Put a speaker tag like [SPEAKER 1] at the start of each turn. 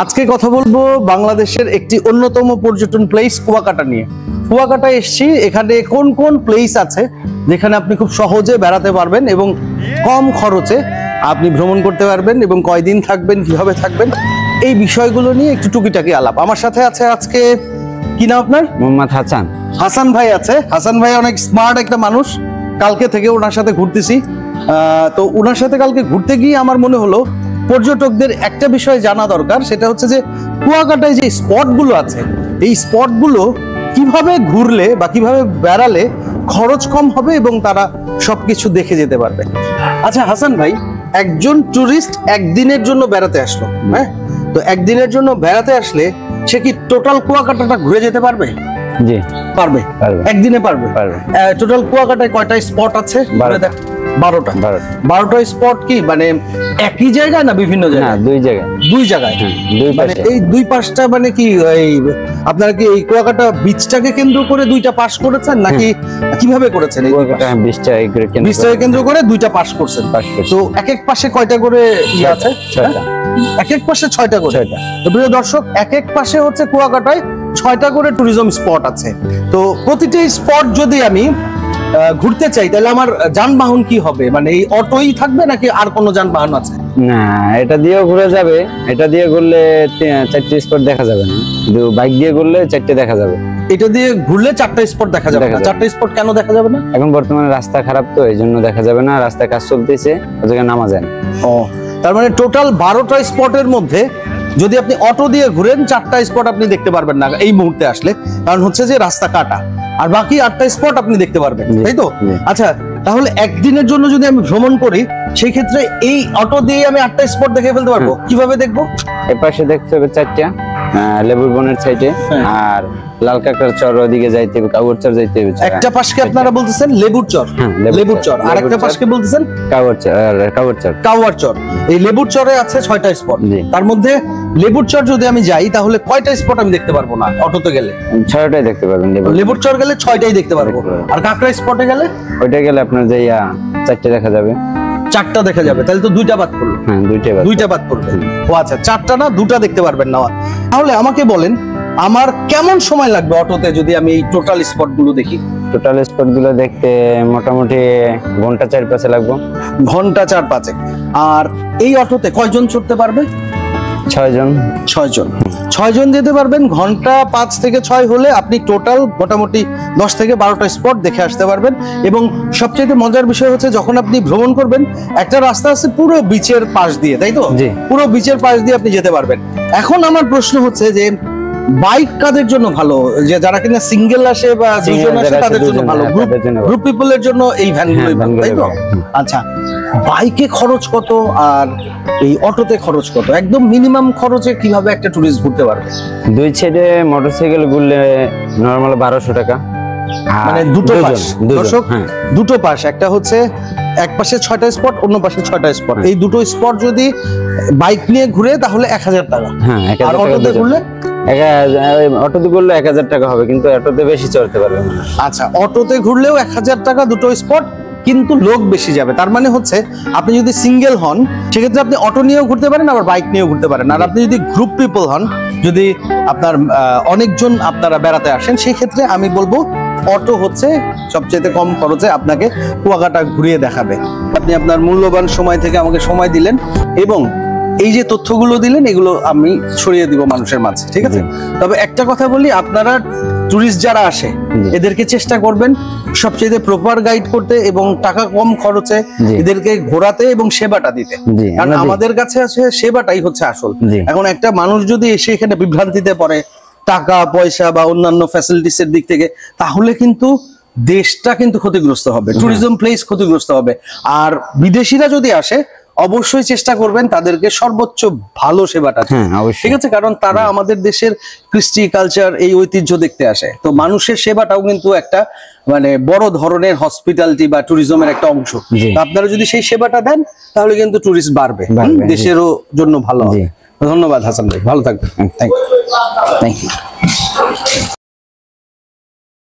[SPEAKER 1] আজকে কথা বলবো বাংলাদেশের একটি অন্যতম পর্যটন প্লেস কুয়াকাটা নিয়ে। কুয়াকাটায় এসেছি, এখানে কোন কোন প্লেস আছে যেখানে আপনি খুব সহজে বেড়াতে পারবেন এবং কম খরচে আপনি ভ্রমণ করতে পারবেন এবং কয়দিন থাকবেন, কিভাবে থাকবেন, এই বিষয়গুলো নিয়ে একটু টুকিটাকি আলাপ। আমার সাথে আছে আজকে, কি নাম আপনার?
[SPEAKER 2] মোহাম্মদ হাসান।
[SPEAKER 1] হাসান ভাই আছে। হাসান ভাই অনেক স্মার্ট একটা মানুষ। কালকে থেকে ওনার সাথে ঘুরতেছি। তো ওনার সাথে কালকে ঘুরতে গিয়ে আমার মনে হলো পর্যটকদের একটা বিষয় জানা দরকার, সেটা হচ্ছে যে কুয়াকাটায় যে স্পটগুলো আছে, এই স্পটগুলো কিভাবে ঘুরলে বা কিভাবে বেড়ালে খরচ কম হবে এবং তারা সবকিছু দেখে যেতে পারবে। আচ্ছা হাসান ভাই, একজন টুরিস্ট একদিনের জন্য বেড়াতে আসলো, হ্যাঁ, তো একদিনের জন্য বেড়াতে আসলে সে কি টোটাল কুয়াকাটাটা ঘুরে যেতে পারবে?
[SPEAKER 2] জি
[SPEAKER 1] পারবে, একদিনে পারবে। টোটাল কুয়াকাটায় কয়টা স্পট আছে? 12টা স্পট। কি মানে একই জায়গায় না বিভিন্ন জায়গায়? দুই জায়গায়। মানে এই দুই পাশটা মানে কি আপনারা কি এই কুয়াকাটা বিচটাকে কেন্দ্র করে দুইটা পাস করেছেন নাকি কিভাবে করেছেন? এই বিচটাকে কেন্দ্র করে দুইটা পাস করছেন। তো এক এক পাশে কয়টা করে ইয়ে আছে? এক এক পাশে 6টা করে। তো প্রিয় দর্শক, এক এক পাশে হচ্ছে কুয়াকাটায় 6টা করে ট্যুরিজম স্পট আছে। তো প্রতিটি স্পট যদি আমি ঘুরতে চাই তাহলে আমার যানবাহন কি হবে? মানে এই অটোই থাকবে নাকি আর কোনো যানবাহন আছে?
[SPEAKER 2] না, এটা দিয়েও ঘুরে যাবে। এটা দিয়ে ঘুরলে 4টে স্পট দেখা যাবে না, বাইক দিয়ে ঘুরলে 4টে দেখা যাবে।
[SPEAKER 1] এটা দিয়ে ঘুরলে 4টা স্পট দেখা যাবে না। 4টা স্পট কেন দেখা যাবে না?
[SPEAKER 2] এখন বর্তমানে রাস্তা খারাপ, তো এই জন্য দেখা যাবে না। রাস্তায় কাজ চলতেছে, ওই জায়গায় নামা যায় না।
[SPEAKER 1] ও, তার মানে টোটাল 12টা স্পটের মধ্যে যদি আপনি অটো দিয়ে ঘুরেন 4টা স্পট আপনি দেখতে পারবেন না এই মুহূর্তে আসলে, কারণ হচ্ছে যে রাস্তা কাটা। আর বাকি 8টা স্পট আপনি দেখতে পারবেন, তাই তো? আচ্ছা, তাহলে একদিনের জন্য যদি আমি ভ্রমণ করি সেই ক্ষেত্রে এই অটো দিয়ে আমি 8টা স্পট দেখে ফেলতে পারবো? কিভাবে দেখবো?
[SPEAKER 2] এই পাশে দেখতে হবে 4টা, লেবুর বনের সাইডে, আর লাল কাঁকড়ার চর ওদিকে যাইতে হবে, কাউয়ার চর যাইতে হবে।
[SPEAKER 1] একটা পাশকে আপনারা বলতেছেন লেবুর চর, লেবুর চর, আর একটা পাশকে বলতেছেন কাউয়ার চর। এই লেবুর চরে আছে 6টা স্পট। তার মধ্যে লেবুর চর যদি আমি যাই তাহলে কয়টা স্পট আমি দেখতে পারবো না অটোতে গেলে?
[SPEAKER 2] 6টাই দেখতে পারবেন।
[SPEAKER 1] লেবুর চর গেলে 6টাই দেখতে পারবো। আর কাঁকড়া স্পটে গেলে?
[SPEAKER 2] ওইটা গেলে আপনার যে 4টে দেখা যাবে।
[SPEAKER 1] 4টা দেখা যাবে, তাহলে তো 2টা বাদ পড়লো।
[SPEAKER 2] হ্যাঁ, 2টা বাদ
[SPEAKER 1] পড়বে। ও আচ্ছা, 4টা না 2টা দেখতে পারবেন না। তাহলে আমাকে বলেন, আমার কেমন সময় লাগবে অটোতে যদি আমি এই টোটাল স্পট গুলো দেখি?
[SPEAKER 2] টোটাল স্পট গুলো দেখতে মোটামুটি ঘন্টা 4-5 লাগবে।
[SPEAKER 1] ঘন্টা 4-5। আর এই অটোতে কয়জন চড়তে পারবে? 6 জন যেতে পারবেন। ঘন্টা 5 থেকে 6 হলে আপনি টোটাল মোটামুটি 10 থেকে 12টা স্পট দেখে আসতে পারবেন। এবং সবচেয়ে মজার বিষয় হচ্ছে যখন আপনি ভ্রমণ করবেন, একটা রাস্তা আছে পুরো বিচের পাশ দিয়ে, তাই তো? পুরো বিচের পাশ দিয়ে আপনি যেতে পারবেন। এখন আমার প্রশ্ন হচ্ছে যে বাইক কাদের জন্য ভালো? যে যারা কিনা সিঙ্গেল আসে বা দুজন আসে তাদের জন্য ভালো, গ্রুপ পিপলের জন্য এই ভ্যানগুলোই ভালো, তাই তো? আচ্ছা, বাইকে খরচ কত আর এই অটোতে খরচ কত? একদম মিনিমাম খরচে কিভাবে একটা টুরিস্ট ঘুরতে পারবে?
[SPEAKER 2] দুই সাইডে মোটরসাইকেল ঘুরলে নরমাল 1200 টাকা।
[SPEAKER 1] মানে দুটো পাশ, দর্শক, দুটো পাশ, একটা হচ্ছে এক পাশে 6টা স্পট, অন্য পাশে 6টা স্পট। এই দুটো স্পট যদি বাইক নিয়ে ঘুরে তাহলে 1000 টাকা। আর অটোতে ঘুরলে?
[SPEAKER 2] অটোতে ঘুরলে 1000 টাকা হবে, কিন্তু অটোতে বেশি চড়তে পারবে না।
[SPEAKER 1] আচ্ছা, অটোতে ঘুরলেও 1000 টাকা দুটো স্পট, কিন্তু লোক বেশি যাবে। তার মানে হচ্ছে আপনি যদি সিঙ্গেল হন সেক্ষেত্রে আপনি অটো নিয়েও ঘুরতে পারেন, আবার বাইক নিয়েও ঘুরতে পারেন। আর আপনি যদি গ্রুপ পিপল হন, যদি আপনার অনেকজন আপনারা বেড়াতে আসেন, সেই ক্ষেত্রে আমি বলবো অটো হচ্ছে সবচেয়ে কম খরচে আপনাকে কুয়াকাটা ঘুরিয়ে দেখাবে। আপনি আপনার মূল্যবান সময় থেকে আমাকে সময় দিলেন এবং এই যে তথ্যগুলো দিলেন এগুলো আমি ছড়িয়ে দিব মানুষের মাঝে, ঠিক আছে? তবে একটা কথা বলি, আপনারা টুরিস্ট যারা আসে এদেরকে চেষ্টা করবেন সবচেয়ে প্রপার গাইড করতে এবং টাকা কম খরচে এদেরকে ঘোরাতে এবং সেবাটা দিতে। কারণ আমাদের কাছে আছে সেবাটাই হচ্ছে আসল। এখন একটা মানুষ যদি এসে এখানে বিভ্রান্তিতে পড়ে টাকা পয়সা বা অন্যান্য ফ্যাসিলিটিস এর দিক থেকে, তাহলে কিন্তু দেশটা কিন্তু ক্ষতিগ্রস্ত হবে, ট্যুরিজম প্লেস ক্ষতিগ্রস্ত হবে। আর বিদেশিরা যদি আসে অবশ্যই চেষ্টা করবেন তাদেরকে সর্বোচ্চ ভালো সেবাটা, ঠিক আছে? কারণ তারা আমাদের দেশের কৃষ্টি কালচার, এই ঐতিহ্য দেখতে আসে। তো মানুষের সেবাটাও কিন্তু একটা মানে বড় ধরনের হসপিটালিটি বা ট্যুরিজমের একটা অংশ। আপনারা যদি সেই সেবাটা দেন তাহলে কিন্তু ট্যুরিস্ট বাড়বে, দেশেরও জন্য ভালো হবে। ধন্যবাদ হাসান ভাই, ভালো থাকবেন। Thank you.